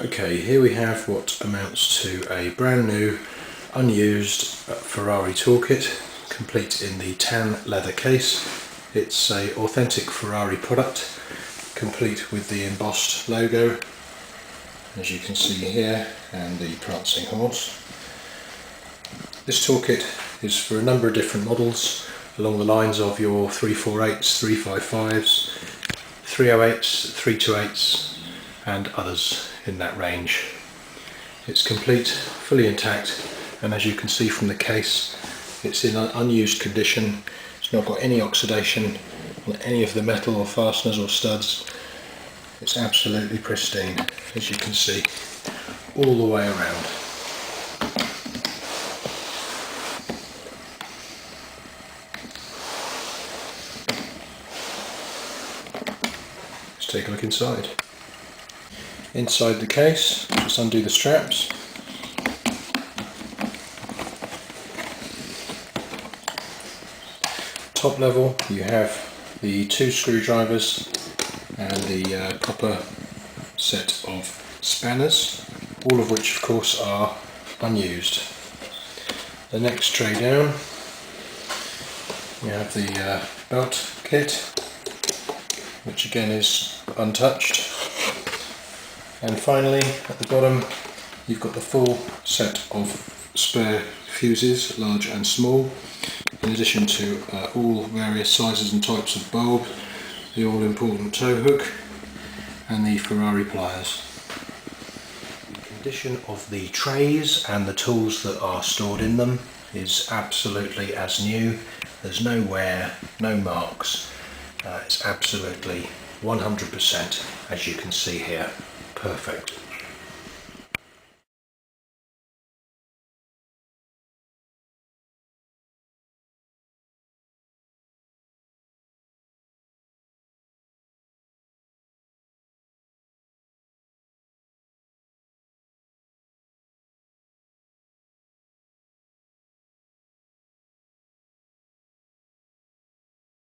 Okay, here we have what amounts to a brand new, unused Ferrari toolkit, complete in the tan leather case. It's an authentic Ferrari product, complete with the embossed logo, as you can see here, and the prancing horse. This toolkit is for a number of different models, along the lines of your 348s, 355s, 308s, 328s, and others in that range. It's complete, fully intact, and as you can see from the case, it's in an unused condition. It's not got any oxidation on any of the metal or fasteners or studs. It's absolutely pristine, as you can see, all the way around. Let's take a look inside. Inside the case, just undo the straps. Top level, you have the 2 screwdrivers and the proper set of spanners, all of which of course are unused. The next tray down, you have the belt kit, which again is untouched. And finally, at the bottom, you've got the full set of spare fuses, large and small, in addition to all various sizes and types of bulb, the all-important tow hook, and the Ferrari pliers. The condition of the trays and the tools that are stored in them is absolutely as new. There's no wear, no marks. It's absolutely 100%, as you can see here. Perfect.